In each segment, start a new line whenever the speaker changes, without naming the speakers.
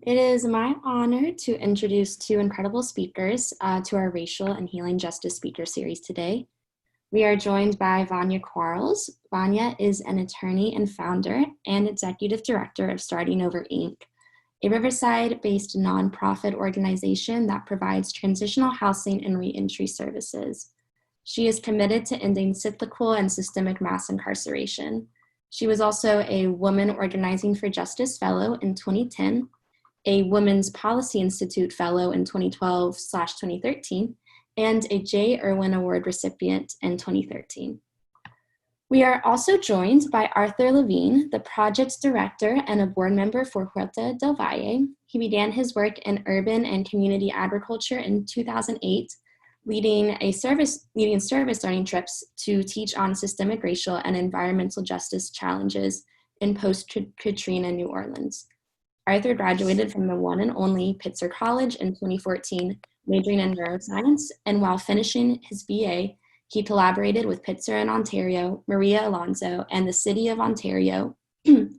It is my honor to introduce two incredible speakers to our Racial and Healing Justice Speaker Series today. We are joined by Vonya Quarles. Vonya is an attorney and founder and executive director of Starting Over, Inc., a Riverside-based nonprofit organization that provides transitional housing and reentry services. She is committed to ending cyclical and systemic mass incarceration. She was also a Women Organizing for Justice Fellow in 2010, a Women's Policy Institute Fellow in 2012/2013, and a J. Irwin Award recipient in 2013. We are also joined by Arthur Levine, the project director and a board member for Huerta del Valle. He began his work in urban and community agriculture in 2008, leading service learning trips to teach on systemic racial and environmental justice challenges in post-Katrina New Orleans. Arthur graduated from the one and only Pitzer College in 2014, majoring in neuroscience, and while finishing his BA, he collaborated with Pitzer in Ontario, Maria Alonso, and the City of Ontario to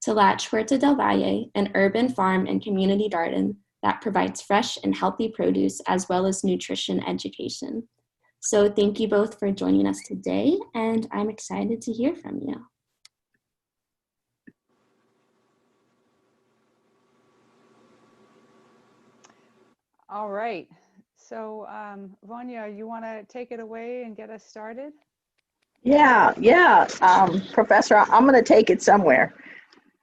launch Huerta del Valle, an urban farm and community garden that provides fresh and healthy produce as well as nutrition education. So thank you both for joining us today, and I'm excited to hear from you.
All right. So, Vonya, you want to take it away and get us started?
Yeah. Professor, I'm going to take it somewhere.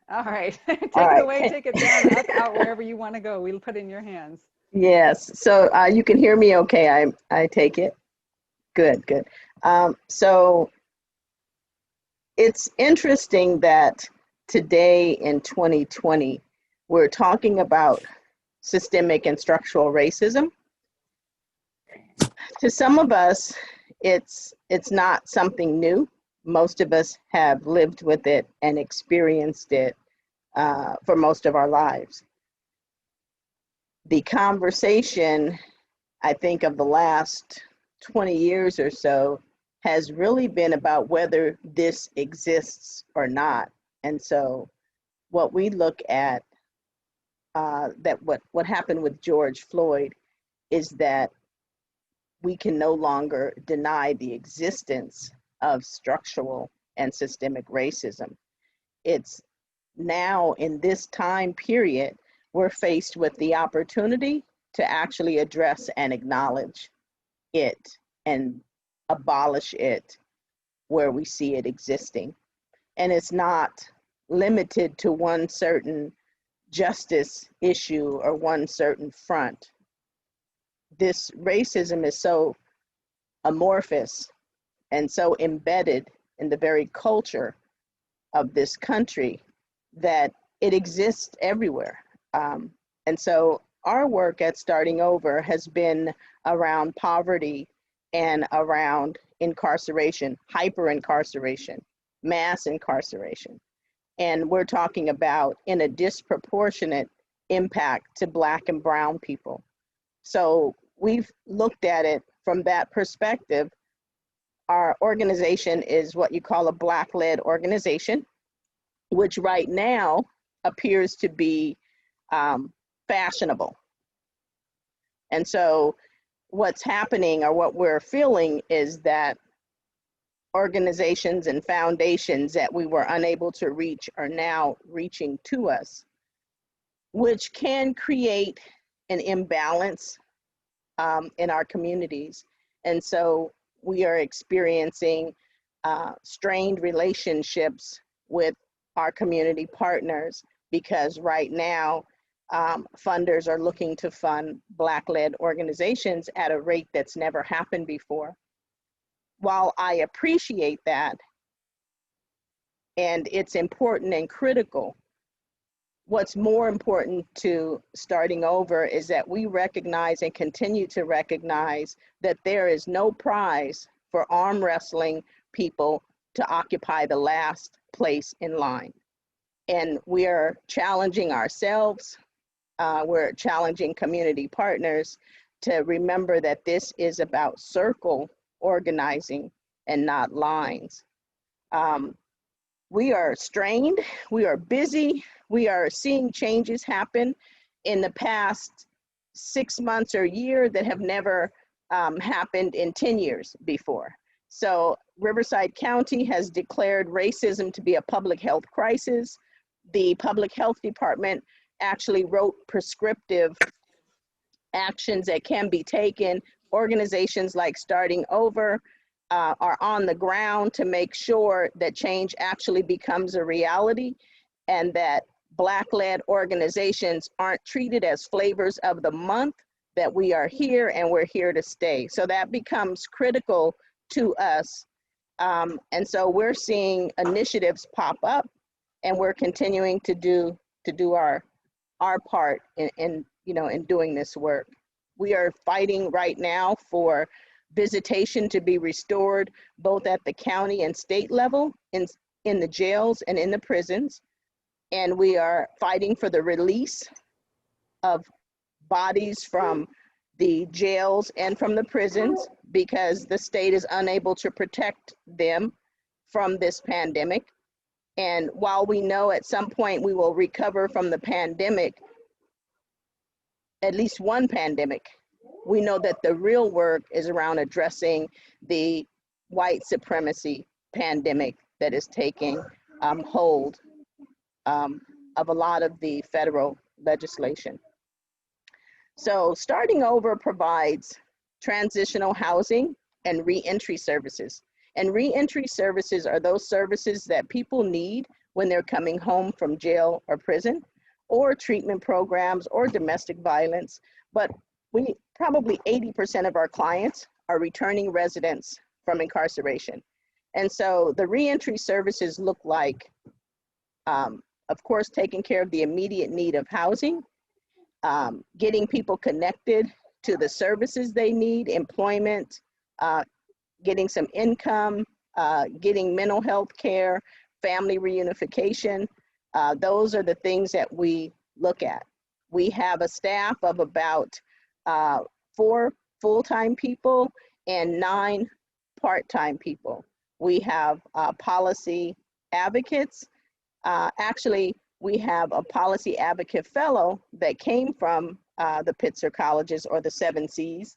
All right. Take it away, take it down, up, out, wherever you want to go. We'll put it in your hands.
Yes. So you can hear me okay, I take it? Good. So it's interesting that today in 2020, we're talking about systemic and structural racism. To some of us, it's not something new. Most of us have lived with it and experienced it for most of our lives. The conversation, I think, of the last 20 years or so has really been about whether this exists or not. And so what we look at, what happened with George Floyd is that we can no longer deny the existence of structural and systemic racism. It's now in this time period, we're faced with the opportunity to actually address and acknowledge it and abolish it where we see it existing. And it's not limited to one certain justice issue or one certain front. This racism is so amorphous and so embedded in the very culture of this country that it exists everywhere. And so our work at Starting Over has been around poverty and around incarceration, hyper-incarceration, mass incarceration. And we're talking about in a disproportionate impact to Black and Brown people. So we've looked at it from that perspective. Our organization is what you call a Black-led organization, which right now appears to be fashionable. And so what's happening or what we're feeling is that organizations and foundations that we were unable to reach are now reaching to us, which can create an imbalance in our communities. And so we are experiencing strained relationships with our community partners because right now funders are looking to fund Black-led organizations at a rate that's never happened before. While I appreciate that, and it's important and critical, what's more important to Starting Over is that we recognize and continue to recognize that there is no prize for arm wrestling people to occupy the last place in line. And we are challenging ourselves, we're challenging community partners to remember that this is about circle organizing and not lines. We are strained, we are busy, we are seeing changes happen in the past 6 months or year that have never happened in 10 years before. So Riverside County has declared racism to be a public health crisis. The public health department actually wrote prescriptive actions that can be taken. Organizations like Starting Over are on the ground to make sure that change actually becomes a reality, and that Black-led organizations aren't treated as flavors of the month, that we are here and we're here to stay. So that becomes critical to us. And so we're seeing initiatives pop up, and we're continuing to do our part in doing this work. We are fighting right now for visitation to be restored, both at the county and state level, in the jails and in the prisons. And we are fighting for the release of bodies from the jails and from the prisons, because the state is unable to protect them from this pandemic. And while we know at some point we will recover from the pandemic, at least one pandemic, we know that the real work is around addressing the white supremacy pandemic that is taking hold of a lot of the federal legislation. So Starting Over provides transitional housing and reentry services. And reentry services are those services that people need when they're coming home from jail or prison, or treatment programs or domestic violence. But we probably 80% of our clients are returning residents from incarceration. And so the reentry services look like, of course, taking care of the immediate need of housing, getting people connected to the services they need, employment, getting some income, getting mental health care, family reunification. Those are the things that we look at. We have a staff of about 4 full-time people and 9 part-time people. We have policy advocates. Actually, we have a policy advocate fellow that came from the Pitzer colleges, or the 7 Cs.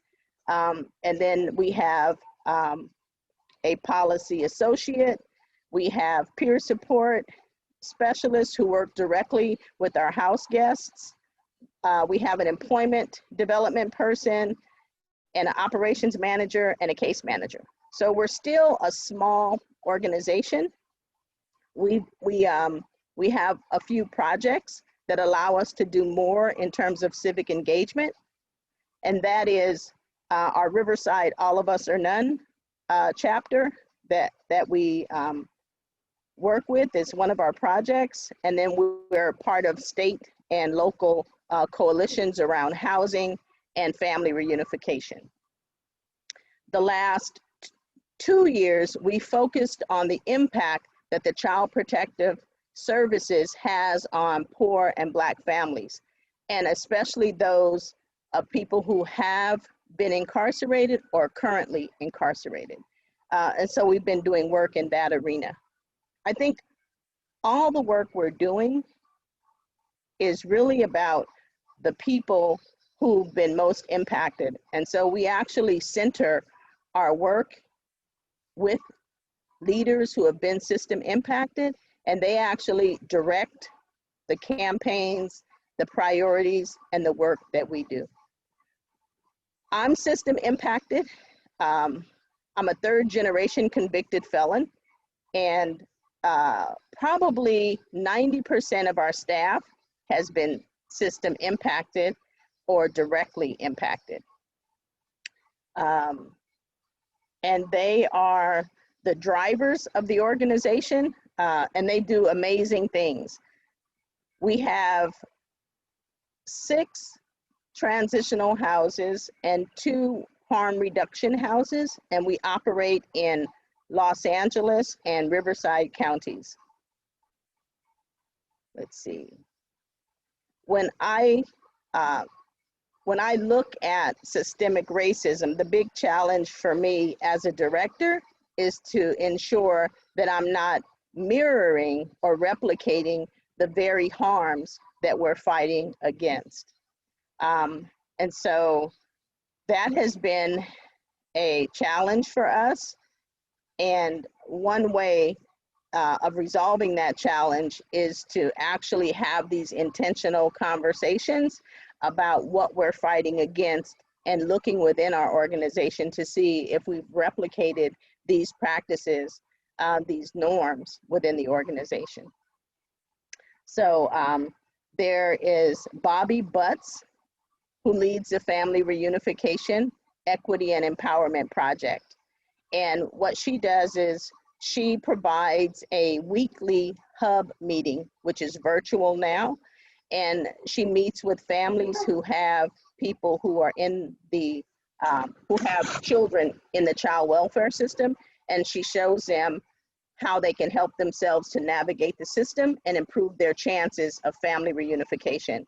And then we have a policy associate. We have peer support specialists who work directly with our house guests. We have an employment development person, and an operations manager, and a case manager. So we're still a small organization. We have a few projects that allow us to do more in terms of civic engagement, and that is our Riverside All of Us or None chapter that we work with is one of our projects. And then we're part of state and local coalitions around housing and family reunification. The last 2 years, we focused on the impact that the Child Protective Services has on poor and Black families, and especially those of people who have been incarcerated or currently incarcerated. And so we've been doing work in that arena. I think all the work we're doing is really about the people who've been most impacted. And so we actually center our work with leaders who have been system impacted, and they actually direct the campaigns, the priorities, and the work that we do. I'm system impacted. I'm a 3rd generation convicted felon, and probably 90% of our staff has been system impacted or directly impacted. And they are the drivers of the organization, and they do amazing things. We have 6 transitional houses and 2 harm reduction houses, and we operate in Los Angeles and Riverside counties. Let's see. When I look at systemic racism, the big challenge for me as a director is to ensure that I'm not mirroring or replicating the very harms that we're fighting against. And so that has been a challenge for us. And one way of resolving that challenge is to actually have these intentional conversations about what we're fighting against and looking within our organization to see if we've replicated these practices, these norms within the organization. So there is Bobby Butts, who leads the Family Reunification, Equity and Empowerment Project. And what she does is she provides a weekly hub meeting, which is virtual now. And she meets with families who have people who are in the, who have children in the child welfare system. And she shows them how they can help themselves to navigate the system and improve their chances of family reunification.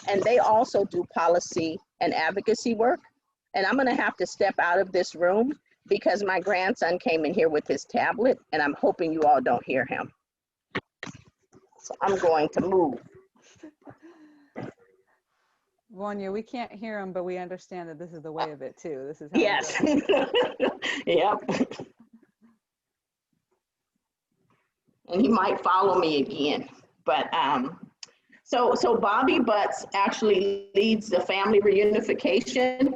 And they also do policy and advocacy work. And I'm gonna have to step out of this room because my grandson came in here with his tablet and I'm hoping you all don't hear him. So I'm going to move.
Vonya, we can't hear him, but we understand that this is the way of it too. This is how
Yes. Yep. And he might follow me again, but so Bobby Butts actually leads the Family Reunification,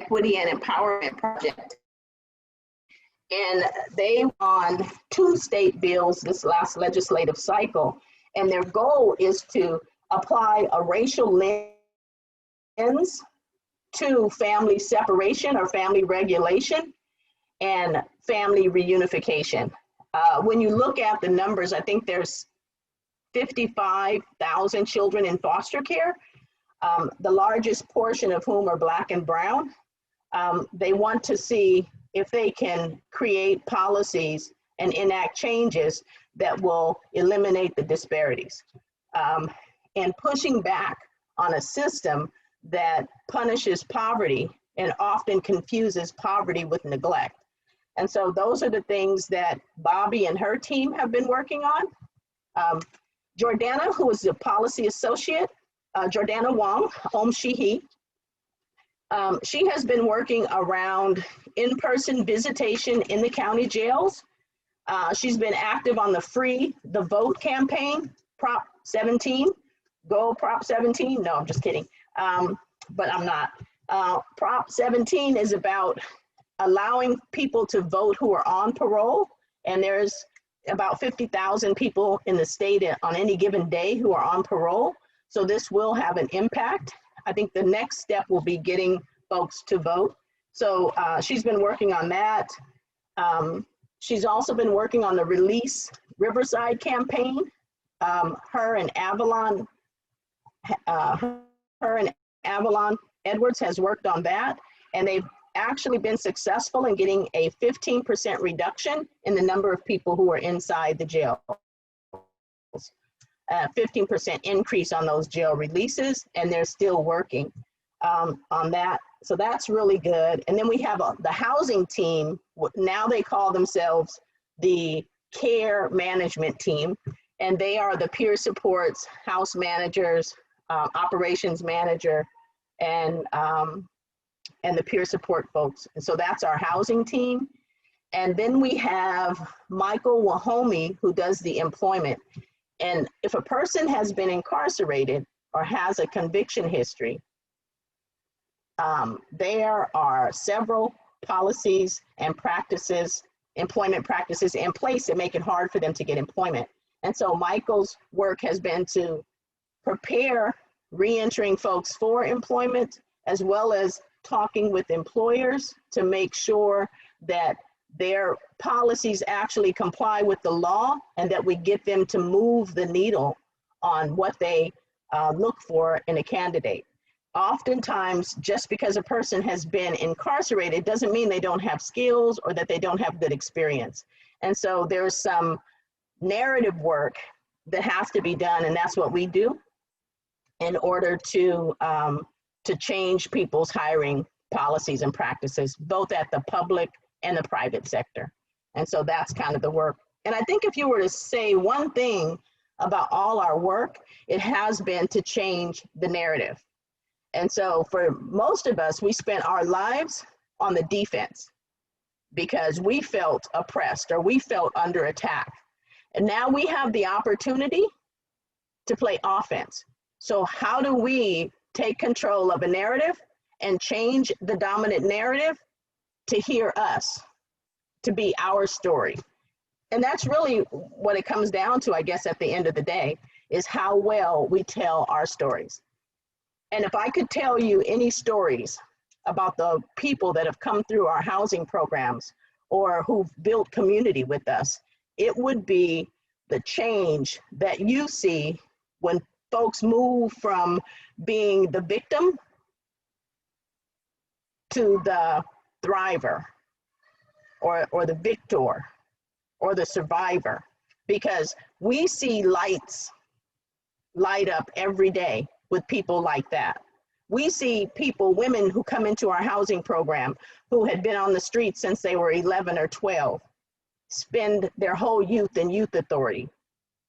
Equity and Empowerment Project. And they won 2 state bills this last legislative cycle. And their goal is to apply a racial lens to family separation or family regulation and family reunification. When you look at the numbers, I think there's 55,000 children in foster care, the largest portion of whom are Black and brown. They want to see if they can create policies and enact changes that will eliminate the disparities. And pushing back on a system that punishes poverty and often confuses poverty with neglect. And so those are the things that Bobby and her team have been working on. Jordana, who is the policy associate, Jordana Wong, she has been working around in-person visitation in the county jails. She's been active on the Free the Vote campaign, Prop 17, go Prop 17, no, I'm just kidding, but I'm not. Prop 17 is about allowing people to vote who are on parole, and there's about 50,000 people in the state on any given day who are on parole. So this will have an impact. I think the next step will be getting folks to vote. So she's been working on that. She's also been working on the Release Riverside campaign. Her and Avalon Edwards has worked on that, and they've actually been successful in getting a 15% reduction in the number of people who are inside the jail. 15% increase on those jail releases, and they're still working on that. So that's really good. And then we have the housing team. Now they call themselves the care management team, and they are the peer supports, house managers, operations manager, and the peer support folks. And so that's our housing team. And then we have Michael Wahomey, who does the employment. And if a person has been incarcerated or has a conviction history, there are several policies and practices, employment practices in place that make it hard for them to get employment. And so Michael's work has been to prepare re-entering folks for employment, as well as talking with employers to make sure that their policies actually comply with the law and that we get them to move the needle on what they look for in a candidate. Oftentimes, just because a person has been incarcerated doesn't mean they don't have skills or that they don't have good experience. And so there's some narrative work that has to be done, and that's what we do in order to change people's hiring policies and practices, both at the public and the private sector. And so that's kind of the work. And I think if you were to say one thing about all our work, it has been to change the narrative. And so for most of us, we spent our lives on the defense because we felt oppressed or we felt under attack. And now we have the opportunity to play offense. So how do we take control of a narrative and change the dominant narrative to hear us, to be our story? And that's really what it comes down to, I guess, at the end of the day, is how well we tell our stories. And if I could tell you any stories about the people that have come through our housing programs or who've built community with us, it would be the change that you see when folks move from being the victim to the thriver or the victor or the survivor, because we see lights light up every day with people like that. We see people, women who come into our housing program who had been on the street since they were 11 or 12, spend their whole youth in youth authority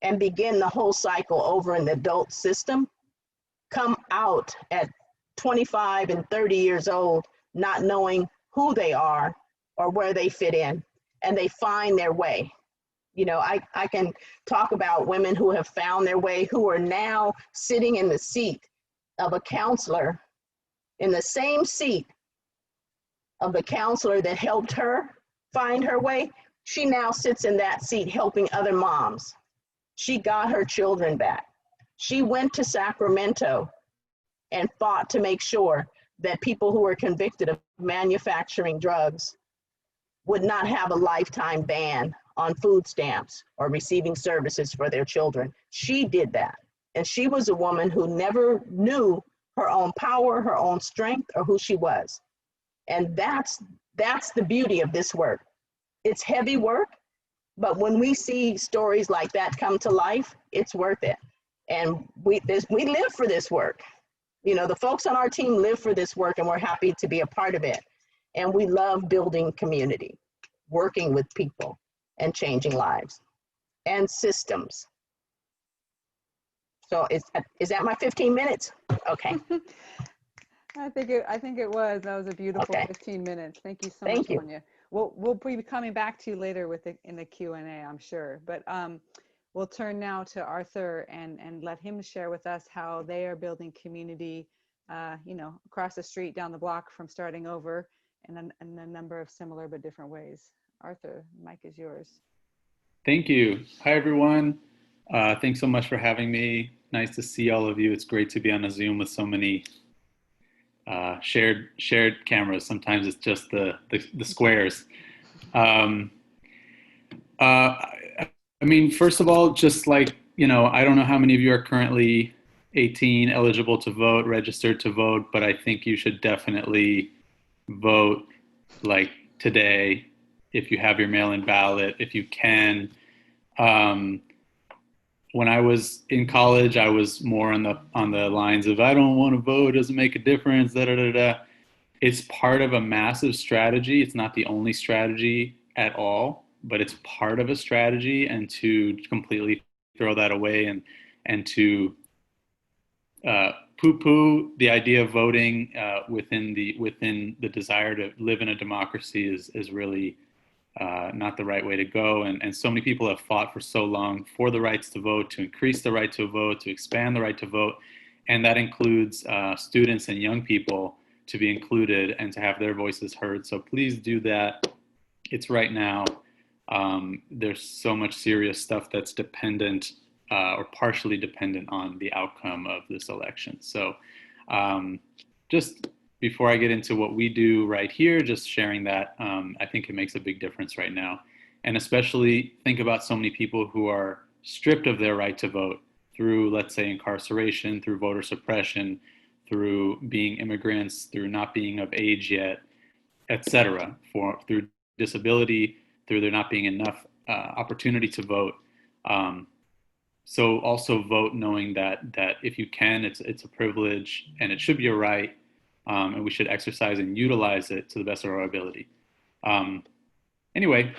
and begin the whole cycle over in the adult system, come out at 25 and 30 years old, not knowing who they are or where they fit in, and they find their way. You know, I can talk about women who have found their way, who are now sitting in the seat of a counselor, in the same seat of the counselor that helped her find her way. She now sits in that seat helping other moms. She got her children back. She went to Sacramento and fought to make sure that people who were convicted of manufacturing drugs would not have a lifetime ban on food stamps or receiving services for their children. She did that. And she was a woman who never knew her own power, her own strength, or who she was. And that's the beauty of this work. It's heavy work, but when we see stories like that come to life, it's worth it. And we live for this work. You know, the folks on our team live for this work, and we're happy to be a part of it. And we love building community, working with people, and changing lives and systems. So is that my 15 minutes? Okay.
I think it was. That was a beautiful 15 minutes. Thank you so much, Vonya. We'll be coming back to you later in the Q&A, I'm sure. But we'll turn now to Arthur and let him share with us how they are building community, you know, across the street, down the block from starting over, in a number of similar but different ways. Arthur, the mic is yours.
Thank you. Hi, everyone. Thanks so much for having me. Nice to see all of you. It's great to be on a Zoom with so many shared cameras. Sometimes it's just the squares. I mean, first of all, just like, you know, I don't know how many of you are currently 18, eligible to vote, registered to vote, but I think you should definitely vote like today if you have your mail-in ballot, if you can. When I was in college, I was more on the lines of, I don't want to vote, it doesn't make a difference, da da da da. It's part of a massive strategy. It's not the only strategy at all, but it's part of a strategy. And to completely throw that away and to poo-poo the idea of voting within the desire to live in a democracy is really not the right way to go. And so many people have fought for so long for the rights to vote, to increase the right to vote, to expand the right to vote. And that includes students and young people to be included and to have their voices heard. So please do that. It's right now. There's so much serious stuff that's dependent or partially dependent on the outcome of this election. So just before I get into what we do right here, just sharing that, I think it makes a big difference right now. And especially think about so many people who are stripped of their right to vote through, let's say, incarceration, through voter suppression, through being immigrants, through not being of age yet, et cetera, through disability, through there not being enough opportunity to vote. So also vote knowing that if you can, it's a privilege and it should be a right. And we should exercise and utilize it to the best of our ability. Anyway,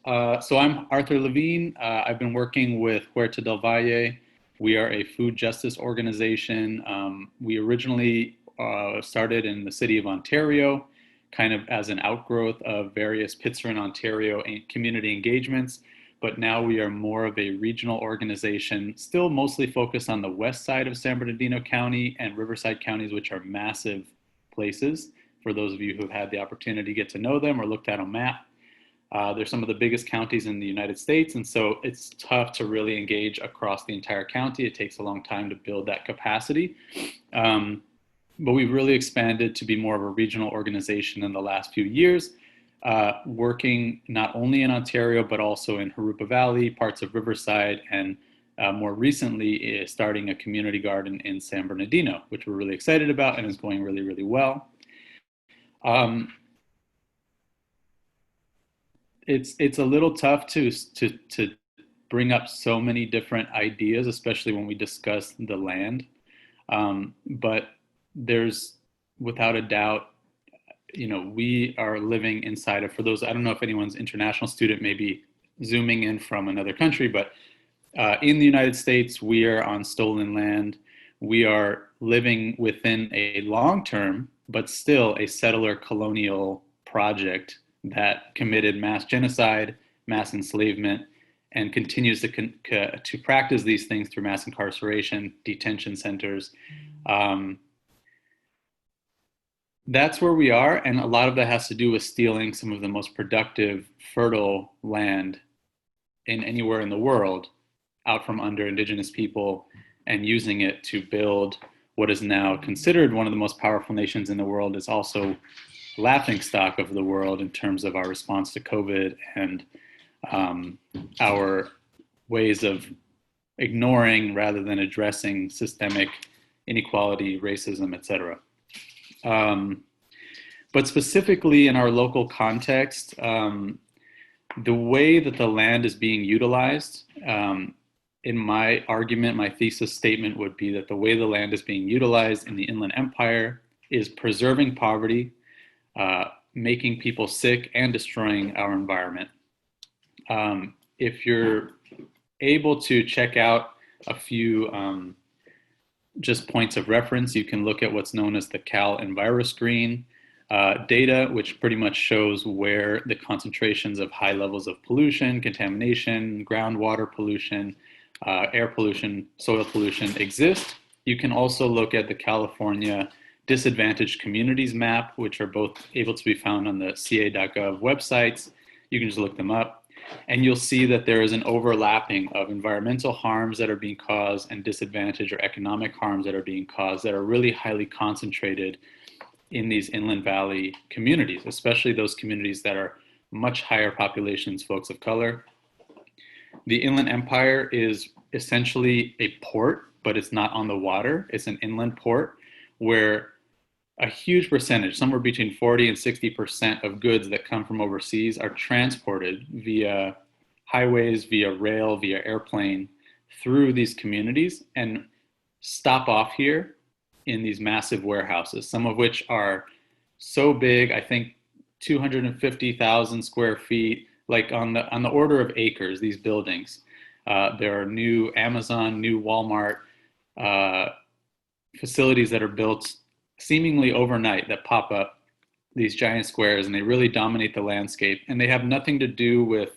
So I'm Arthur Levine. I've been working with Huerta del Valle. We are a food justice organization. We originally started in the city of Ontario, kind of as an outgrowth of various Pitzer and Ontario community engagements. But now we are more of a regional organization, still mostly focused on the west side of San Bernardino County and Riverside counties, which are massive places. For those of you who've had the opportunity to get to know them or looked at a map, they're some of the biggest counties in the United States, and so it's tough to really engage across the entire county. It takes a long time to build that capacity. But we've really expanded to be more of a regional organization in the last few years, working not only in Ontario, but also in Jurupa Valley, parts of Riverside, and more recently starting a community garden in San Bernardino, which we're really excited about and is going really, really well. It's a little tough to bring up so many different ideas, especially when we discuss the land. But there's, without a doubt, we are living inside of, for those, I don't know if anyone's international student may be zooming in from another country, but in the United States, we are on stolen land. We are living within a long-term, but still a settler colonial project that committed mass genocide, mass enslavement, and continues to practice these things through mass incarceration, detention centers. That's where we are, and a lot of that has to do with stealing some of the most productive, fertile land in anywhere in the world out from under indigenous people and using it to build what is now considered one of the most powerful nations in the world. Is also laughingstock of the world in terms of our response to COVID and our ways of ignoring rather than addressing systemic inequality, racism, etc. But specifically in our local context, the way that the land is being utilized, in my argument, my thesis statement would be that the way the land is being utilized in the Inland Empire is preserving poverty, making people sick, and destroying our environment. If you're able to check out a few just points of reference, you can look at what's known as the Cal EnviroScreen data, which pretty much shows where the concentrations of high levels of pollution, contamination, groundwater pollution, air pollution, soil pollution exist. You can also look at the California Disadvantaged Communities map, which are both able to be found on the ca.gov websites. You can just look them up, and you'll see that there is an overlapping of environmental harms that are being caused and disadvantage or economic harms that are being caused that are really highly concentrated in these inland valley communities, especially those communities that are much higher populations, folks of color. The Inland Empire is essentially a port, but it's not on the water. It's an inland port where a huge percentage, somewhere between 40 and 60% of goods that come from overseas are transported via highways, via rail, via airplane through these communities and stop off here in these massive warehouses, some of which are so big, I think 250,000 square feet, like on the order of acres, these buildings. There are new Amazon, new Walmart facilities that are built seemingly overnight that pop up these giant squares, and they really dominate the landscape, and they have nothing to do with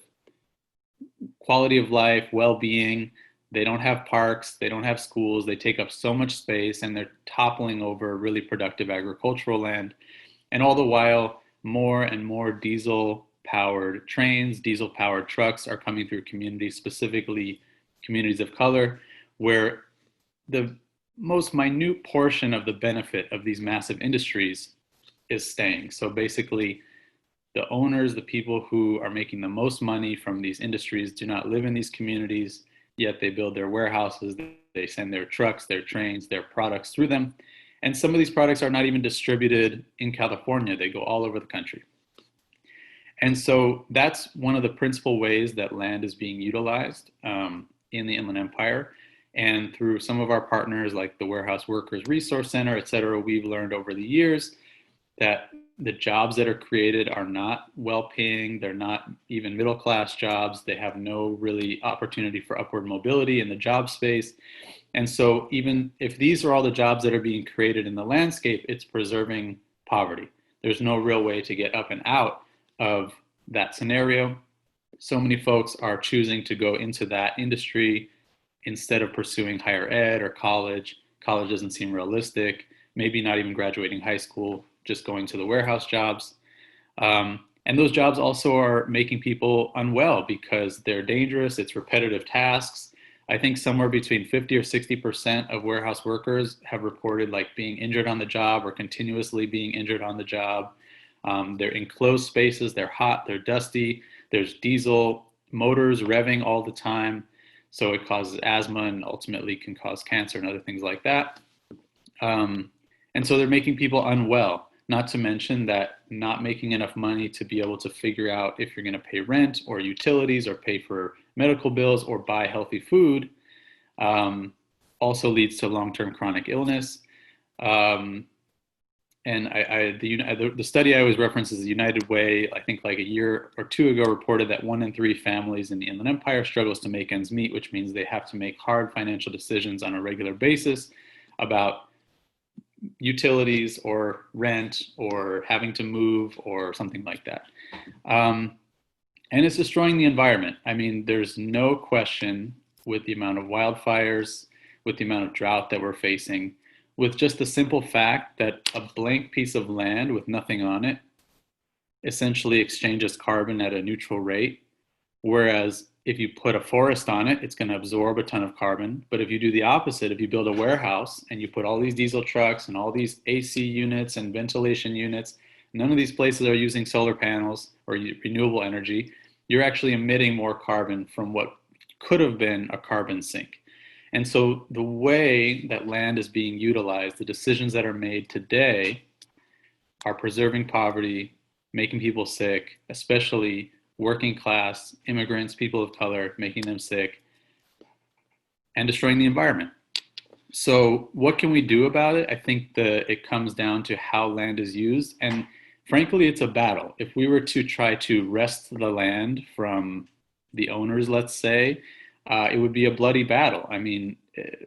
quality of life, well-being. They don't have parks, they don't have schools, they take up so much space, and they're toppling over really productive agricultural land. And all the while, more and more diesel-powered trains, diesel-powered trucks are coming through communities, specifically communities of color, where the most minute portion of the benefit of these massive industries is staying. So basically, the owners, the people who are making the most money from these industries do not live in these communities, yet they build their warehouses, they send their trucks, their trains, their products through them. And some of these products are not even distributed in California, they go all over the country. And so that's one of the principal ways that land is being utilized in the Inland Empire. And through some of our partners like the Warehouse Workers Resource Center, et cetera, we've learned over the years that The jobs that are created are not well-paying. They're not even middle-class jobs. They have no really opportunity for upward mobility in the job space. And so even if these are all the jobs that are being created in the landscape, it's preserving poverty. There's no real way to get up and out of that scenario. So many folks are choosing to go into that industry instead of pursuing higher ed or college. College doesn't seem realistic, maybe not even graduating high school, just going to the warehouse jobs. And those jobs also are making people unwell because they're dangerous, it's repetitive tasks. I think somewhere between 50 or 60% of warehouse workers have reported like being injured on the job or continuously being injured on the job. They're in closed spaces, they're hot, they're dusty, there's diesel motors revving all the time. So it causes asthma and ultimately can cause cancer and other things like that. And so they're making people unwell, not to mention that not making enough money to be able to figure out if you're going to pay rent or utilities or pay for medical bills or buy healthy food also leads to long-term chronic illness. And the study I always reference is the United Way, I think like a year or two ago, reported that 1 in 3 families in the Inland Empire struggles to make ends meet, which means they have to make hard financial decisions on a regular basis about utilities or rent or having to move or something like that. And it's destroying the environment. I mean, there's no question with the amount of wildfires, with the amount of drought that we're facing, with just the simple fact that a blank piece of land with nothing on it essentially exchanges carbon at a neutral rate. Whereas if you put a forest on it, it's going to absorb a ton of carbon. But if you do the opposite, if you build a warehouse and you put all these diesel trucks and all these AC units and ventilation units, none of these places are using solar panels or renewable energy, you're actually emitting more carbon from what could have been a carbon sink. And so the way that land is being utilized, the decisions that are made today are preserving poverty, making people sick, especially working class, immigrants, people of color, making them sick, and destroying the environment. So what can we do about it? I think it comes down to how land is used. And frankly, it's a battle. If we were to try to wrest the land from the owners, let's say, it would be a bloody battle. I mean,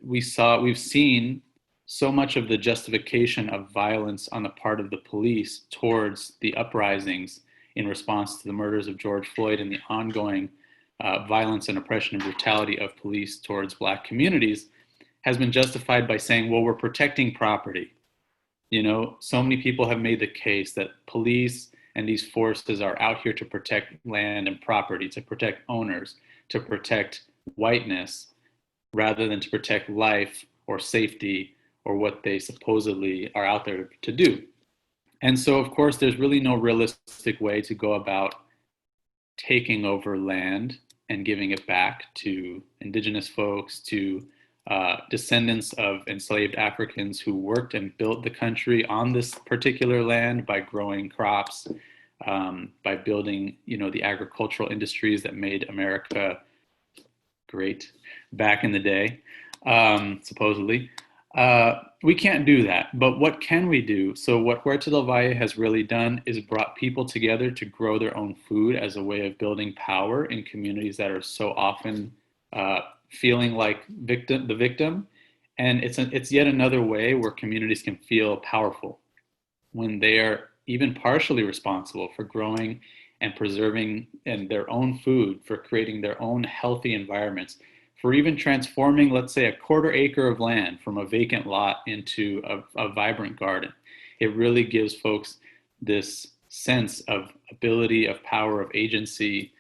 we've seen so much of the justification of violence on the part of the police towards the uprisings in response to the murders of George Floyd and the ongoing violence and oppression and brutality of police towards Black communities has been justified by saying, well, we're protecting property. You know, so many people have made the case that police and these forces are out here to protect land and property, to protect owners, to protect whiteness, rather than to protect life or safety or what they supposedly are out there to do. And so, of course, there's really no realistic way to go about taking over land and giving it back to indigenous folks, to descendants of enslaved Africans who worked and built the country on this particular land by growing crops, by building, the agricultural industries that made America great back in the day, supposedly. We can't do that, but what can we do? So what Huerta del Valle has really done is brought people together to grow their own food as a way of building power in communities that are so often feeling like the victim. And it's yet another way where communities can feel powerful when they are even partially responsible for growing and preserving their own food, for creating their own healthy environments, for even transforming, let's say, a quarter acre of land from a vacant lot into a vibrant garden. It really gives folks this sense of ability, of power, of agency.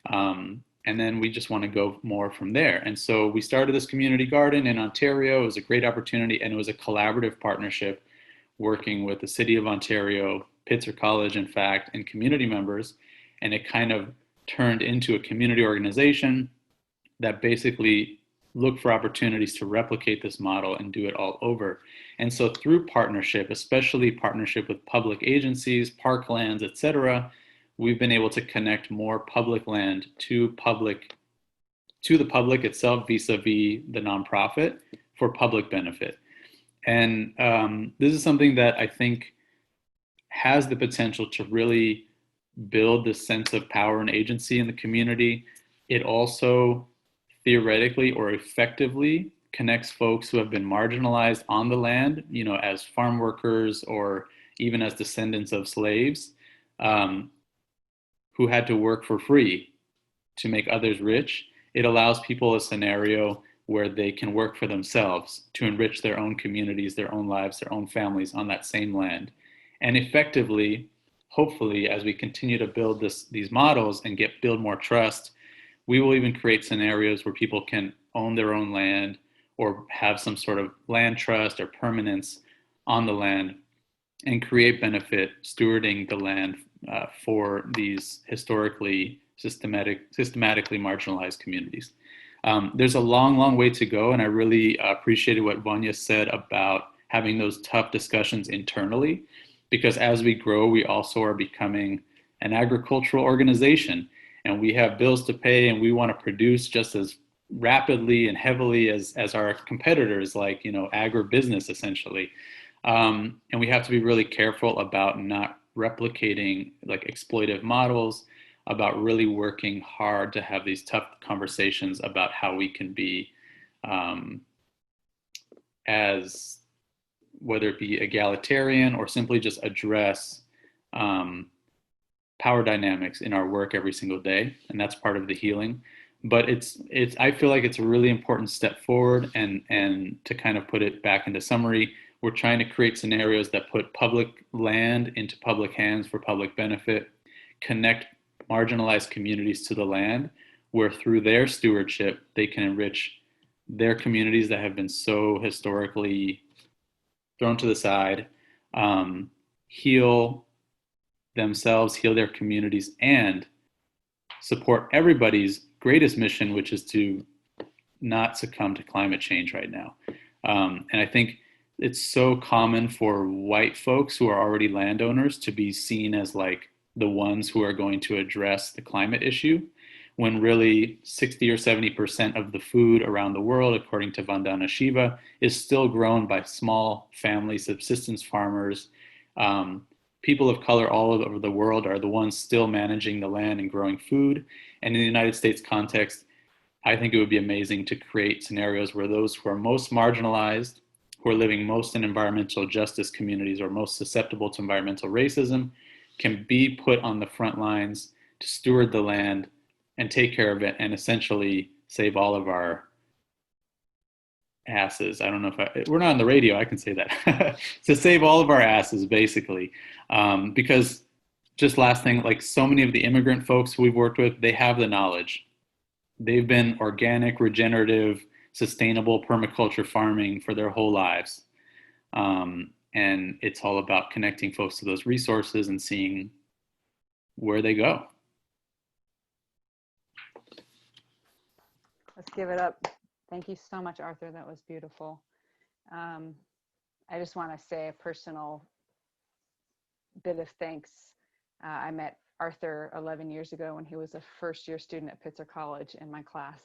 And then we just want to go more from there. And so we started this community garden in Ontario. It was a great opportunity, and it was a collaborative partnership working with the City of Ontario, Pitzer College, in fact, and community members. And it kind of turned into a community organization that basically looked for opportunities to replicate this model and do it all over. And so through partnership, especially partnership with public agencies, parklands, et cetera, we've been able to connect more public land to the public itself vis-a-vis the nonprofit for public benefit. And this is something that I think has the potential to really build the sense of power and agency in the community. It also theoretically or effectively connects folks who have been marginalized on the land, you know, as farm workers or even as descendants of slaves, who had to work for free to make others rich. It allows people a scenario where they can work for themselves to enrich their own communities, their own lives, their own families on that same land. And effectively, hopefully, as we continue to build these models and build more trust, we will even create scenarios where people can own their own land or have some sort of land trust or permanence on the land and create benefit stewarding the land for these historically systematically marginalized communities. There's a long, long way to go, and I really appreciated what Vonya said about having those tough discussions internally, because as we grow, we also are becoming an agricultural organization, and we have bills to pay, and we want to produce just as rapidly and heavily as our competitors, like, you know, agribusiness essentially. And we have to be really careful about not replicating like exploitive models, about really working hard to have these tough conversations about how we can be as, whether it be egalitarian or simply just address power dynamics in our work every single day. And that's part of the healing. But I feel like it's a really important step forward. And to kind of put it back into summary, we're trying to create scenarios that put public land into public hands for public benefit, connect marginalized communities to the land, where through their stewardship, they can enrich their communities that have been so historically thrown to the side, heal themselves, heal their communities, and support everybody's greatest mission, which is to not succumb to climate change right now. And I think it's so common for white folks who are already landowners to be seen as like the ones who are going to address the climate issue, when really 60 or 70% of the food around the world, according to Vandana Shiva, is still grown by small family subsistence farmers. People of color all over the world are the ones still managing the land and growing food. And in the United States context, I think it would be amazing to create scenarios where those who are most marginalized, who are living most in environmental justice communities or most susceptible to environmental racism, can be put on the front lines to steward the land and take care of it and essentially save all of our asses. I don't know if we're not on the radio, I can say that. To save all of our asses, basically. Because just last thing, like so many of the immigrant folks we've worked with, they have the knowledge. They've been organic, regenerative, sustainable permaculture farming for their whole lives. And it's all about connecting folks to those resources and seeing where they go.
Let's give it up. Thank you so much, Arthur. That was beautiful. I just want to say a personal bit of thanks. I met Arthur 11 years ago when he was a first-year student at Pitzer College in my class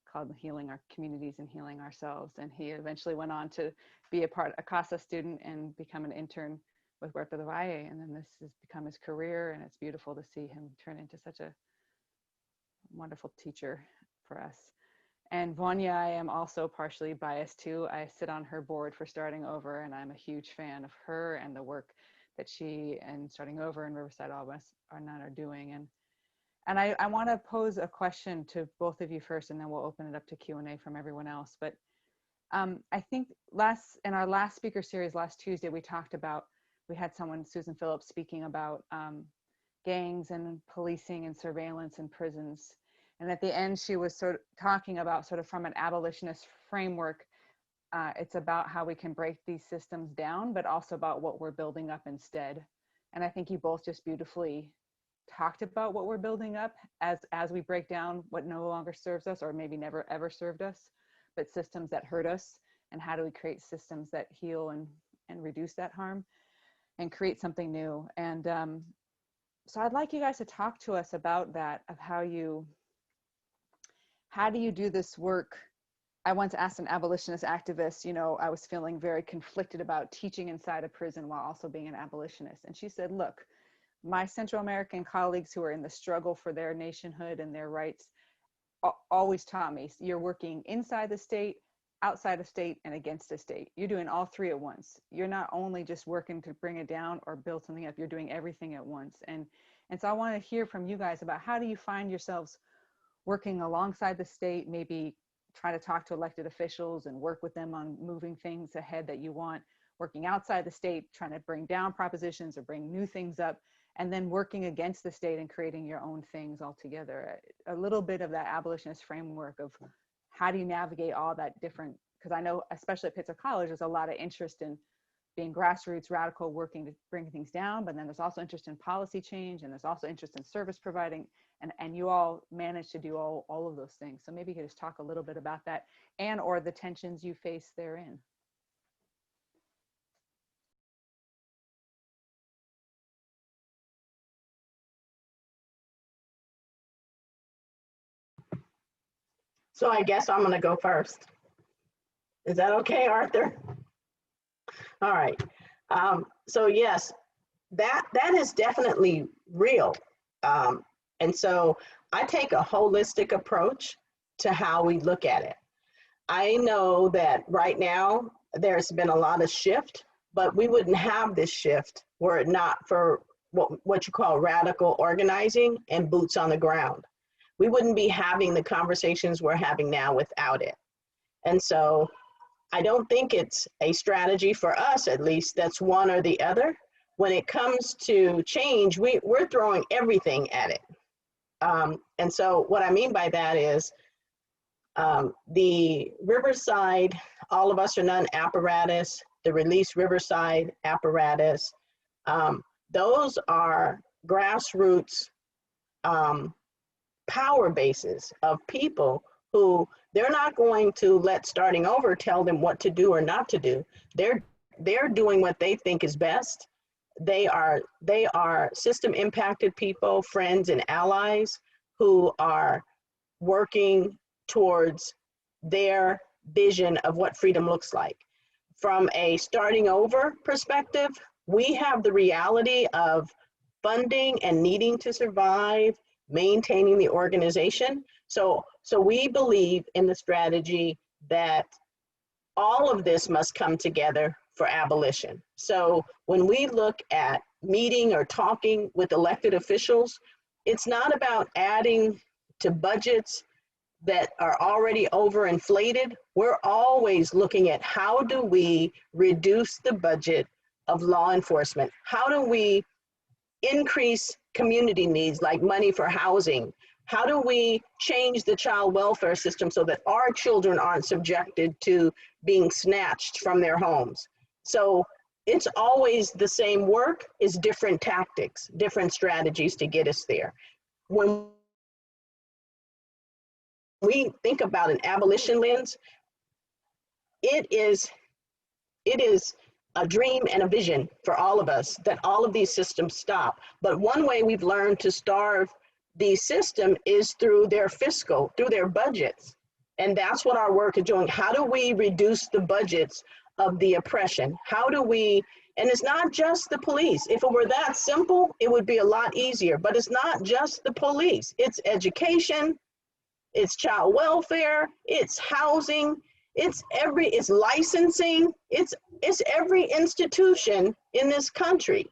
called Healing Our Communities and Healing Ourselves. And he eventually went on to be a CASA student and become an intern with Huerta de Valle. And then this has become his career, and it's beautiful to see him turn into such a wonderful teacher for us. And Vonya, I am also partially biased too. I sit on her board for Starting Over, and I'm a huge fan of her and the work that she and Starting Over and Riverside are doing. And I want to pose a question to both of you first, and then we'll open it up to Q&A from everyone else. But I think in our last speaker series last Tuesday, we had someone, Susan Phillips, speaking about gangs and policing and surveillance in prisons. And at the end, she was sort of talking about, sort of from an abolitionist framework, it's about how we can break these systems down, but also about what we're building up instead. And I think you both just beautifully talked about what we're building up as we break down what no longer serves us, or maybe never ever served us, but systems that hurt us, and how do we create systems that heal and reduce that harm and create something new. And so I'd like you guys to talk to us about that, of how do you do this work I once asked an abolitionist activist, you know, I was feeling very conflicted about teaching inside a prison while also being an abolitionist. And she said, look, my Central American colleagues who are in the struggle for their nationhood and their rights always taught me, you're working inside the state, outside of state, and against the state. You're doing all three at once. You're not only just working to bring it down or build something up, you're doing everything at once. And so I want to hear from you guys about, how do you find yourselves working alongside the state, maybe try to talk to elected officials and work with them on moving things ahead that you want, working outside the state, trying to bring down propositions or bring new things up, and then working against the state and creating your own things altogether. A little bit of that abolitionist framework of how do you navigate all that different, because I know, especially at Pitzer College, there's a lot of interest in being grassroots, radical, working to bring things down, but then there's also interest in policy change, and there's also interest in service providing, and you all manage to do all of those things. So maybe you could just talk a little bit about that, and or the tensions you face therein.
So I guess I'm going to go first. Is that okay, Arthur? All right. So yes, that is definitely real. And so I take a holistic approach to how we look at it. I know that right now there's been a lot of shift, but we wouldn't have this shift were it not for what you call radical organizing and boots on the ground. We wouldn't be having the conversations we're having now without it. And so I don't think it's a strategy for us, at least, that's one or the other. When it comes to change, we're throwing everything at it. And so what I mean by that is the Riverside All of Us or None apparatus, the Release Riverside apparatus, those are grassroots power bases of people who they're not going to let Starting Over tell them what to do or not to do. They're doing what they think is best. They are system impacted people, friends and allies who are working towards their vision of what freedom looks like. From a Starting Over perspective, we have the reality of funding and needing to survive, maintaining the organization. So we believe in the strategy that all of this must come together for abolition. So when we look at meeting or talking with elected officials, it's not about adding to budgets that are already overinflated. We're always looking at how do we reduce the budget of law enforcement? How do we increase community needs like money for housing? How do we change the child welfare system so that our children aren't subjected to being snatched from their homes? So it's always the same work, it's different tactics, different strategies to get us there. When we think about an abolition lens, it is a dream and a vision for all of us that all of these systems stop. But one way we've learned to starve the system is through their fiscal, through their budgets. And that's what our work is doing. How do we reduce the budgets of the oppression? How do we, and it's not just the police. If it were that simple, it would be a lot easier, but it's not just the police. It's education, it's child welfare, it's housing, it's licensing, it's every institution in this country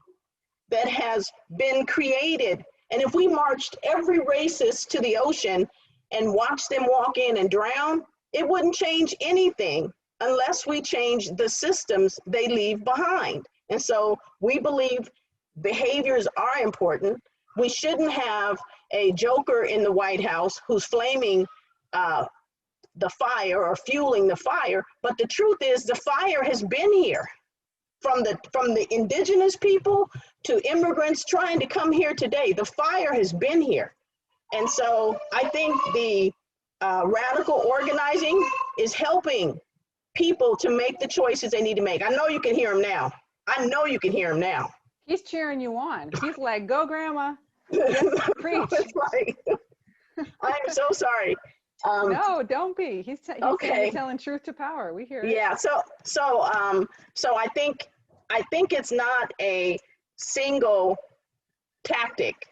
that has been created. And if we marched every racist to the ocean and watched them walk in and drown, it wouldn't change anything unless we change the systems they leave behind. And so we believe behaviors are important. We shouldn't have a joker in the White House who's flaming the fire or fueling the fire, but the truth is the fire has been here from the indigenous people to immigrants trying to come here today. The fire has been here. And so I think the radical organizing is helping people to make the choices they need to make. I know you can hear him now. I know you can hear him now.
He's cheering you on. He's like, go grandma. Yes, preach.
That's right. I am so sorry.
No, don't be. He's saying
Okay.
you're telling truth to power. We hear it.
Yeah. So I think it's not a single tactic,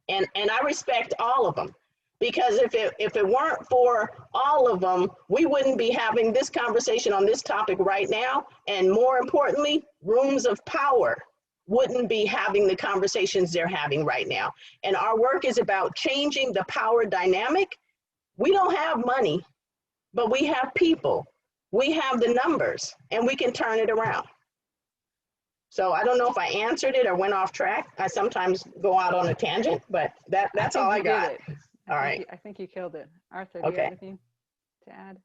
and I respect all of them, because if it weren't for all of them, we wouldn't be having this conversation on this topic right now, and more importantly, rooms of power wouldn't be having the conversations they're having right now. And our work is about changing the power dynamic. We don't have money, but we have people. We have the numbers, and we can turn it around. So I don't know if I answered it or went off track. I sometimes go out on a tangent, but that's all I got. All right.
I think you killed it. Arthur, do you have anything to add?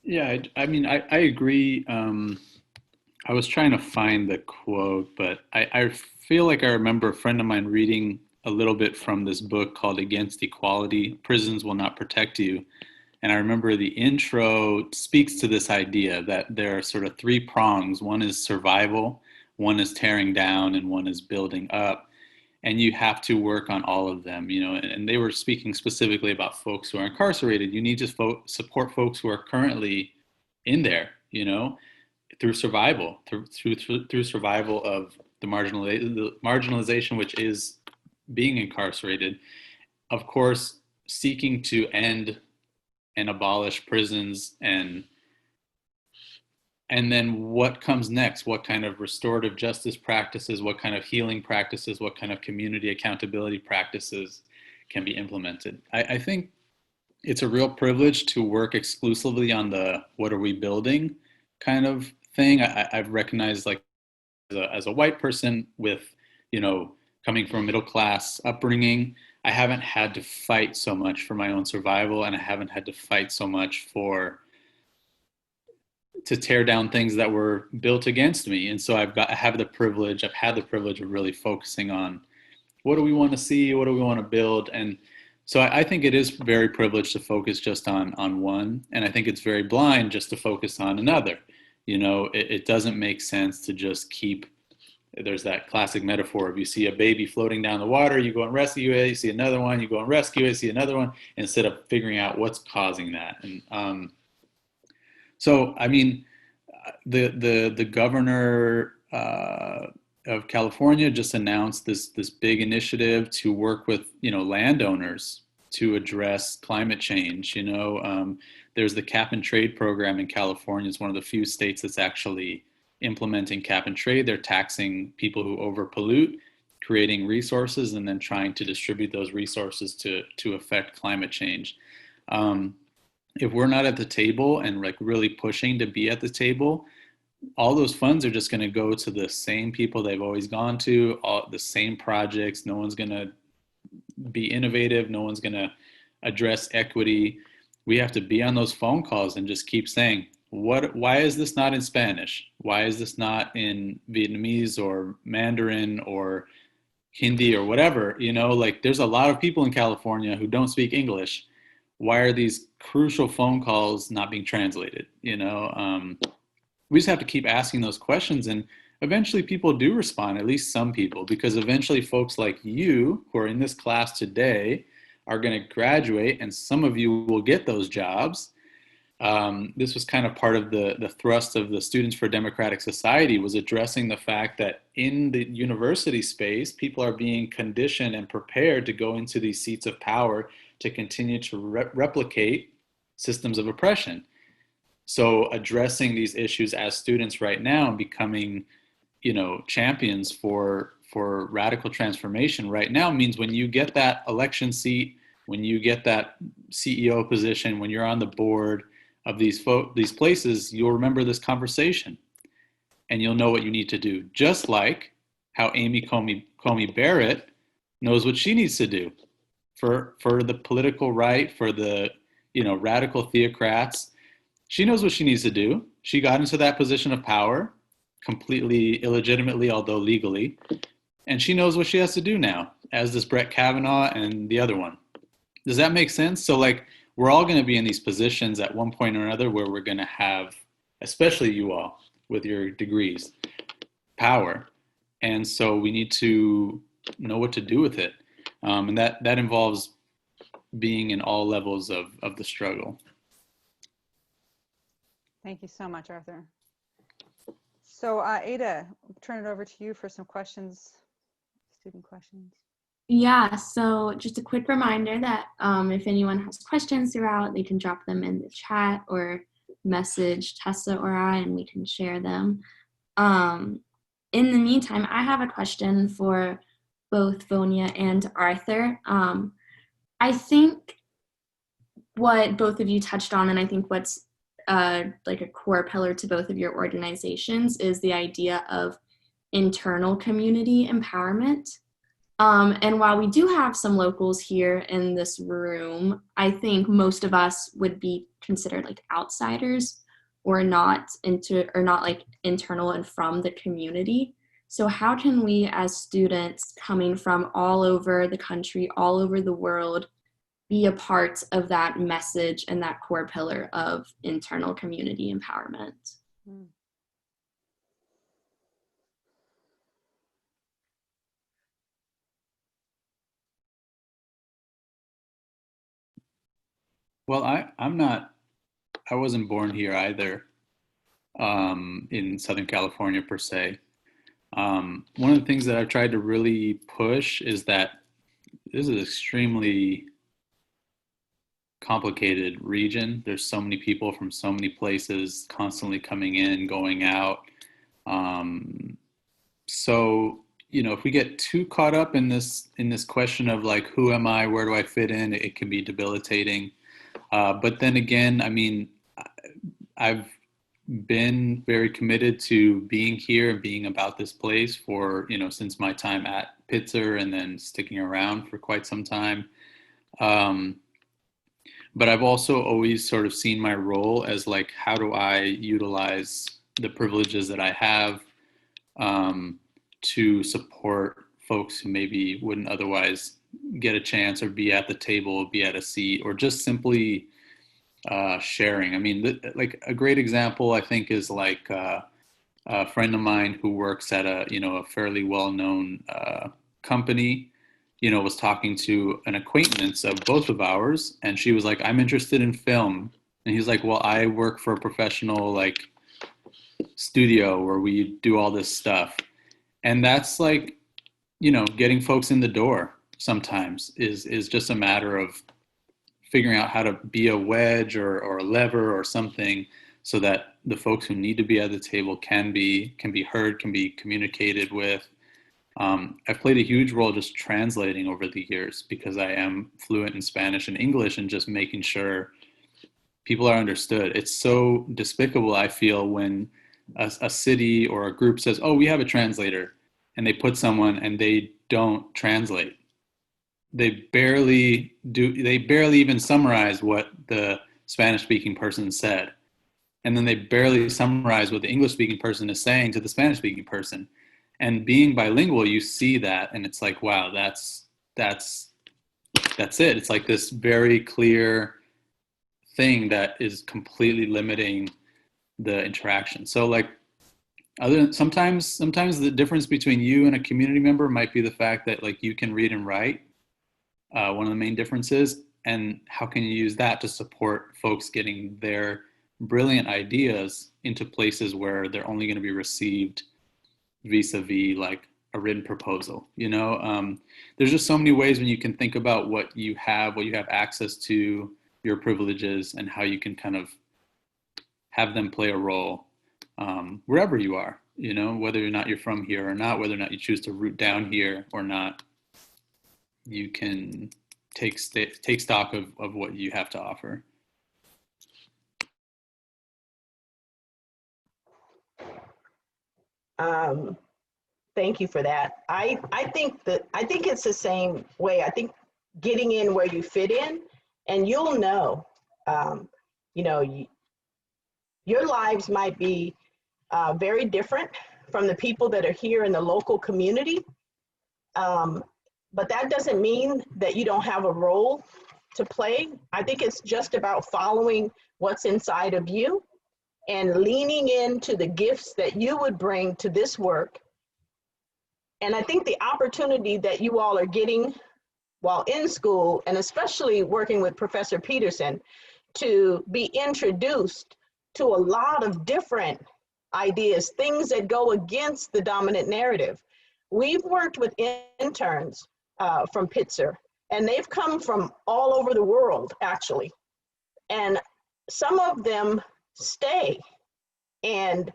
Yeah, I mean, I agree. I was trying to find the quote, but I feel like I remember a friend of mine reading a little bit from this book called Against Equality, Prisons Will Not Protect You. And I remember the intro speaks to this idea that there are sort of three prongs. One is survival, one is tearing down, and one is building up. And you have to work on all of them, you know, and they were speaking specifically about folks who are incarcerated. You need to support folks who are currently in there, you know, through survival, through survival of the marginalization, which is being incarcerated. Of course, seeking to end and abolish prisons, and then what comes next? What kind of restorative justice practices, what kind of healing practices, what kind of community accountability practices can be implemented? I think it's a real privilege to work exclusively on the what are we building kind of thing. I've recognized, like, as a white person with, you know, coming from a middle class upbringing, I haven't had to fight so much for my own survival, and I haven't had to fight so much to tear down things that were built against me. And so I've had the privilege of really focusing on what do we want to see, what do we want to build. And so I think it is very privileged to focus just on one, and I think it's very blind just to focus on another. You know, it doesn't make sense to just keep. There's that classic metaphor of you see a baby floating down the water, you go and rescue it, you see another one, you go and rescue it, see another one, instead of figuring out what's causing that. And so, I mean, the governor of California just announced this big initiative to work with, you know, landowners to address climate change. You know, there's the cap and trade program in California. It's one of the few states that's actually implementing cap and trade. They're taxing people who overpollute, creating resources, and then trying to distribute those resources to affect climate change. If we're not at the table and like really pushing to be at the table, all those funds are just going to go to the same people they've always gone to, all the same projects. No one's going to be innovative. No one's going to address equity. We have to be on those phone calls and just keep saying, why is this not in Spanish? Why is this not in Vietnamese or Mandarin or Hindi or whatever? You know, like, there's a lot of people in California who don't speak English. Why are these crucial phone calls not being translated? You know, we just have to keep asking those questions, and eventually people do respond, at least some people, because eventually folks like you who are in this class today are going to graduate, and some of you will get those jobs. This was kind of part of the thrust of the Students for a Democratic Society, was addressing the fact that in the university space, people are being conditioned and prepared to go into these seats of power to continue to replicate systems of oppression. So addressing these issues as students right now and becoming, you know, champions for radical transformation right now means when you get that election seat, when you get that CEO position, when you're on the board of these places, you'll remember this conversation and you'll know what you need to do. Just like how Amy Coney Barrett knows what she needs to do for the political right, for the, you know, radical theocrats. She knows what she needs to do. She got into that position of power completely illegitimately, although legally, and she knows what she has to do now, as does Brett Kavanaugh and the other one. Does that make sense? So, like, we're all going to be in these positions at one point or another where we're going to have, especially you all with your degrees, power. And so we need to know what to do with it. And that involves being in all levels of the struggle.
Thank you so much, Arthur. So Ada, turn it over to you for some questions, student questions.
Yeah, so just a quick reminder that if anyone has questions throughout, they can drop them in the chat or message Tessa or I, and we can share them. In the meantime, I have a question for both Vonya and Arthur. I think what both of you touched on, and I think what's like a core pillar to both of your organizations, is the idea of internal community empowerment. And while we do have some locals here in this room, I think most of us would be considered like outsiders or not like internal and from the community. So how can we as students coming from all over the country, all over the world, be a part of that message and that core pillar of internal community empowerment?
Well, I wasn't born here either, in Southern California per se. One of the things that I've tried to really push is that this is an extremely complicated region. There's so many people from so many places constantly coming in, going out. So, you know, if we get too caught up in this question of like, who am I, where do I fit in, it can be debilitating. But then again, I mean, I've been very committed to being here and being about this place for, you know, since my time at Pitzer and then sticking around for quite some time. But I've also always sort of seen my role as like, how do I utilize the privileges that I have to support folks who maybe wouldn't otherwise get a chance or be at the table, be at a seat, or just simply sharing. I mean, like a great example, I think, is like a friend of mine who works at a fairly well-known company, you know, was talking to an acquaintance of both of ours, and she was like, I'm interested in film. And he's like, well, I work for a professional like studio where we do all this stuff. And that's like, you know, getting folks in the door sometimes is just a matter of figuring out how to be a wedge or a lever or something so that the folks who need to be at the table can be heard, can be communicated with. I've played a huge role just translating over the years because I am fluent in Spanish and English, and just making sure people are understood. It's so despicable, I feel, when a city or a group says, oh, we have a translator, and they put someone and they don't translate. They barely even summarize what the Spanish-speaking person said. And then they barely summarize what the English-speaking person is saying to the Spanish-speaking person. And being bilingual, you see that, and it's like, wow, that's it. It's like this very clear thing that is completely limiting the interaction. So like, sometimes the difference between you and a community member might be the fact that like you can read and write. One of the main differences, and how can you use that to support folks getting their brilliant ideas into places where they're only going to be received vis-a-vis like a written proposal. You know, there's just so many ways when you can think about what you have access to, your privileges, and how you can kind of have them play a role wherever you are, you know, whether or not you're from here or not, whether or not you choose to root down here or not. You can take stock of what you have to offer.
Thank you for that. I think it's the same way. I think getting in where you fit in, and you'll know, you know, your lives might be very different from the people that are here in the local community. But that doesn't mean that you don't have a role to play. I think it's just about following what's inside of you and leaning into the gifts that you would bring to this work. And I think the opportunity that you all are getting while in school, and especially working with Professor Peterson, to be introduced to a lot of different ideas, things that go against the dominant narrative. We've worked with interns from Pitzer, and they've come from all over the world, actually. And some of them stay and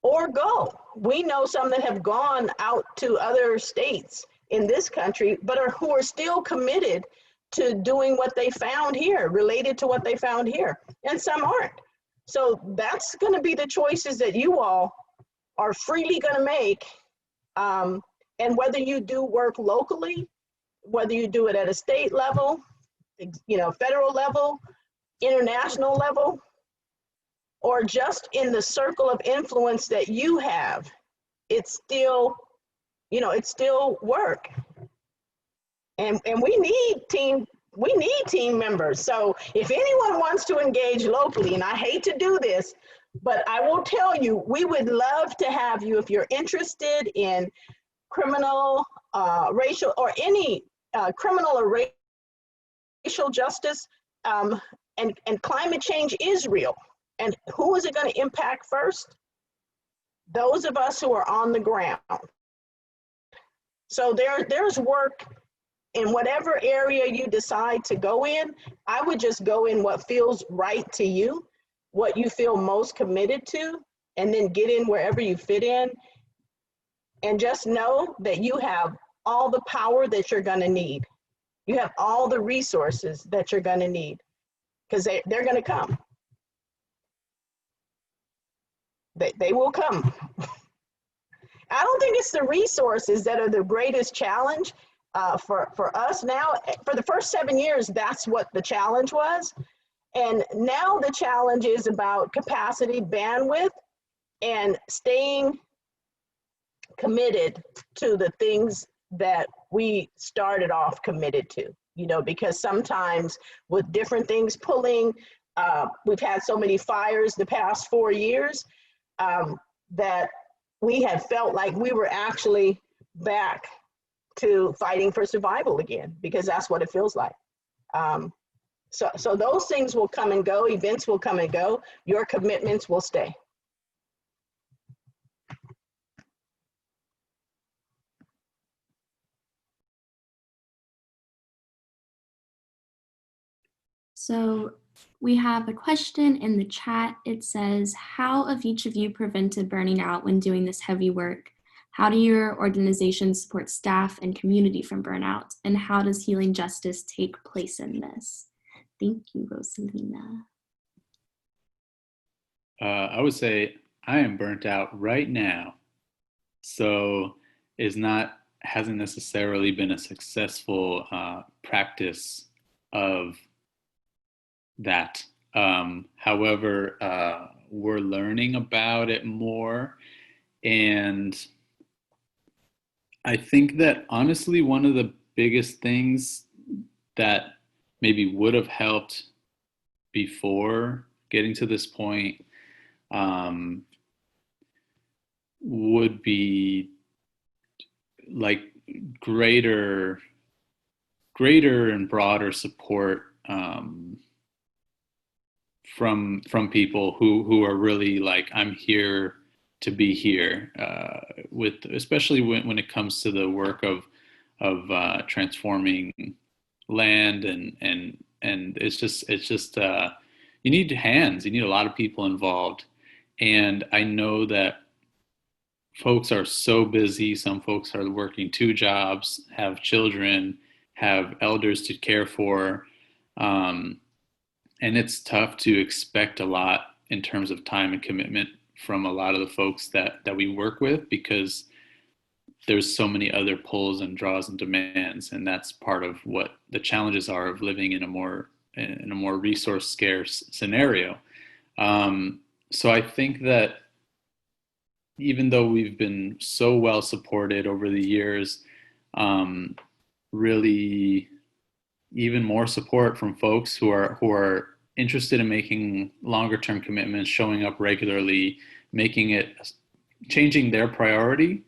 or go. We know some that have gone out to other states in this country, but who are still committed to doing what they found here, related to what they found here, and some aren't. So that's going to be the choices that you all are freely going to make. And whether you do work locally, whether you do it at a state level, federal level, international level, or just in the circle of influence that you have, it's still, it's still work. And we need team members. So if anyone wants to engage locally, and I hate to do this, but I will tell you, we would love to have you if you're interested in criminal, racial, or any criminal or racial justice, and climate change is real. And who is it going to impact first? Those of us who are on the ground. So there's work in whatever area you decide to go in. I would just go in what feels right to you, what you feel most committed to, and then get in wherever you fit in. And just know that you have all the power that you're going to need. You have all the resources that you're going to need, because they're going to come. They will come. I don't think it's the resources that are the greatest challenge for us now. For the first 7 years, that's what the challenge was. And now the challenge is about capacity, bandwidth, and staying committed to the things that we started off committed to, because sometimes with different things pulling, we've had so many fires the past 4 years that we have felt like we were actually back to fighting for survival again, because that's what it feels like. So those things will come and go, events will come and go, your commitments will stay.
So we have a question in the chat. It says, how have each of you prevented burning out when doing this heavy work? How do your organizations support staff and community from burnout? And how does healing justice take place in this? Thank you, Rosalina.
I would say I am burnt out right now. So hasn't necessarily been a successful practice of that. However, we're learning about it more. And I think that honestly, one of the biggest things that maybe would have helped before getting to this point would be like greater and broader support from people who are really like, I'm here to be here, especially when it comes to the work of transforming land and it's just you need hands, you need a lot of people involved. And I know that folks are so busy. Some folks are working 2 jobs, have children, have elders to care for. And it's tough to expect a lot in terms of time and commitment from a lot of the folks that we work with, because there's so many other pulls and draws and demands. And that's part of what the challenges are of living in a more resource scarce scenario. So I think that even though we've been so well supported over the years, really even more support from folks who are interested in making longer term commitments, showing up regularly, changing their priority,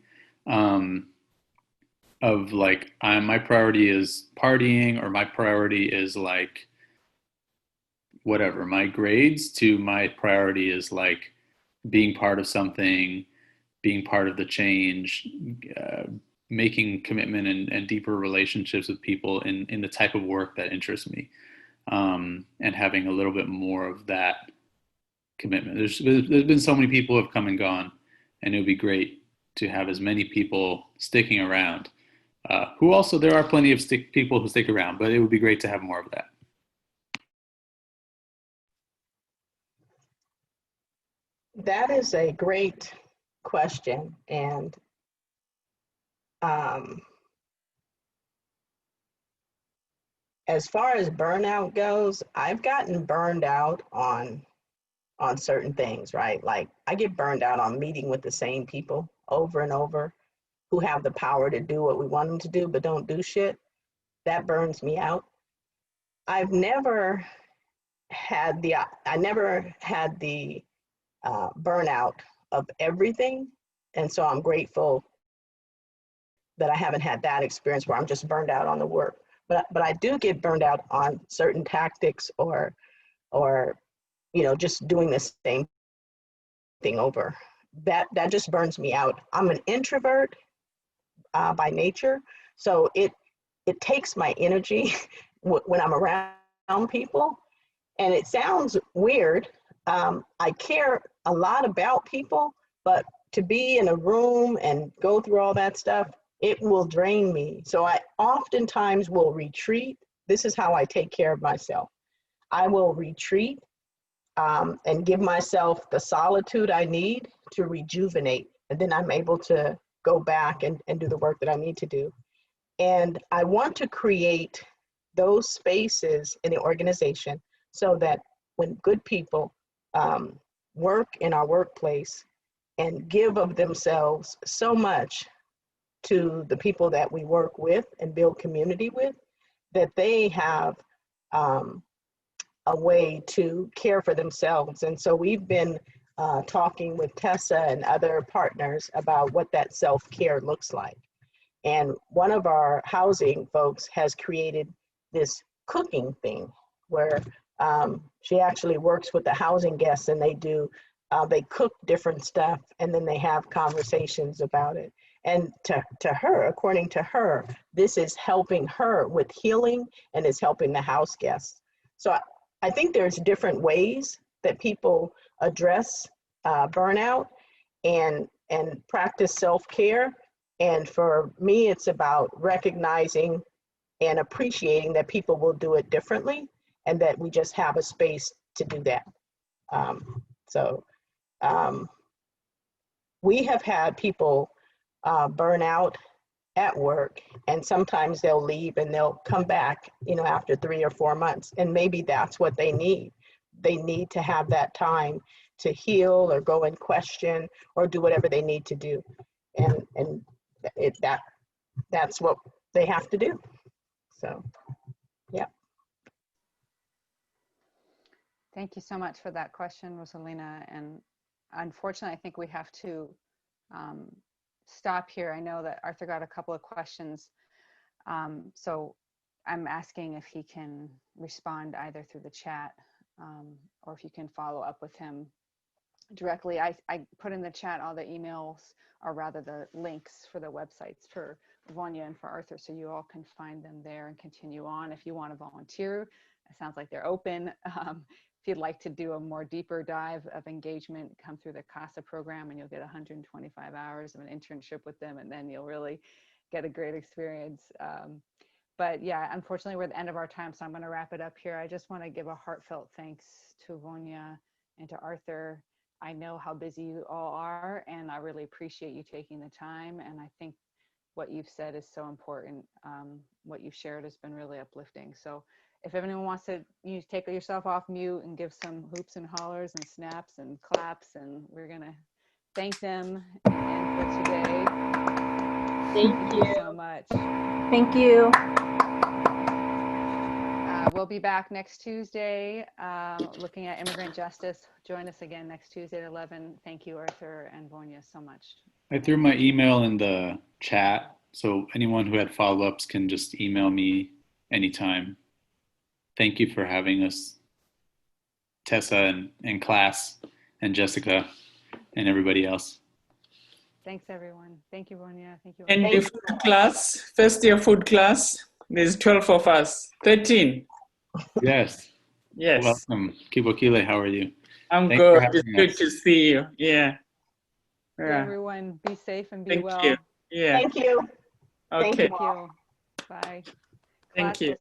like my priority is partying, or my priority is like whatever, my grades, to my priority is like being part of something, being part of the change, uh, making commitment and deeper relationships with people in the type of work that interests me, and having a little bit more of that commitment. There's been so many people who have come and gone, and it would be great to have as many people sticking around. Who also, there are plenty of people who stick around, but it would be great to have more of that.
That is a great question. And as far as burnout goes, I've gotten burned out on certain things, right? Like I get burned out on meeting with the same people over and over who have the power to do what we want them to do, but don't do shit. That burns me out. I've never had the burnout of everything. And so I'm grateful that I haven't had that experience where I'm just burned out on the work. But I do get burned out on certain tactics or just doing the same thing over. That just burns me out. I'm an introvert by nature, so it takes my energy when I'm around people. And it sounds weird. I care a lot about people, but to be in a room and go through all that stuff, it will drain me. So I oftentimes will retreat. This is how I take care of myself. I will retreat and give myself the solitude I need to rejuvenate. And then I'm able to go back and do the work that I need to do. And I want to create those spaces in the organization so that when good people work in our workplace and give of themselves so much to the people that we work with and build community with, that they have a way to care for themselves. And so we've been talking with Tessa and other partners about what that self-care looks like. And one of our housing folks has created this cooking thing where she actually works with the housing guests, and they cook different stuff, and then they have conversations about it. And to her, according to her, this is helping her with healing and is helping the house guests. So I think there's different ways that people address burnout and practice self-care. And for me, it's about recognizing and appreciating that people will do it differently, and that we just have a space to do that. We have had people burn out at work, and sometimes they'll leave and they'll come back, after 3 or 4 months, and maybe that's what they need. They need to have that time to heal or go and question or do whatever they need to do, and that's what they have to do. So, yeah.
Thank you so much for that question, Rosalina. And unfortunately, I think we have to stop here. I know that Arthur got a couple of questions. So I'm asking if he can respond either through the chat or if you can follow up with him directly. I put in the chat all the emails, or rather the links for the websites for Vonya and for Arthur, so you all can find them there and continue on. If you want to volunteer, it sounds like they're open. If you'd like to do a more deeper dive of engagement, come through the CASA program and you'll get 125 hours of an internship with them, and then you'll really get a great experience. But yeah, unfortunately, we're at the end of our time, so I'm going to wrap it up here. I just want to give a heartfelt thanks to Vonya and to Arthur. I know how busy you all are, and I really appreciate you taking the time. And I think what you've said is so important. What you've shared has been really uplifting. So if anyone wants to, you take yourself off mute and give some hoops and hollers and snaps and claps, and we're going to thank them and for today.
Thank you
so much.
Thank you.
We'll be back next Tuesday looking at immigrant justice. Join us again next Tuesday at 11. Thank you, Arthur and Vonya, so much.
I threw my email in the chat, so anyone who had follow-ups can just email me anytime. Thank you for having us, Tessa and class, and Jessica, and everybody else.
Thanks, everyone. Thank you, Vonya. Thank you.
And the food class, first year food class, there's 12 of us, 13.
Yes.
Yes.
Welcome. Kibokile, how are you?
I'm
Thanks for
good. It's
having
good
us.
to see you. Yeah.
Thank you, everyone. Be safe and be
Thank
well.
you. Yeah.
Thank you.
Okay.
Thank you.
Thank you. Bye.
Thank
Class
you.
is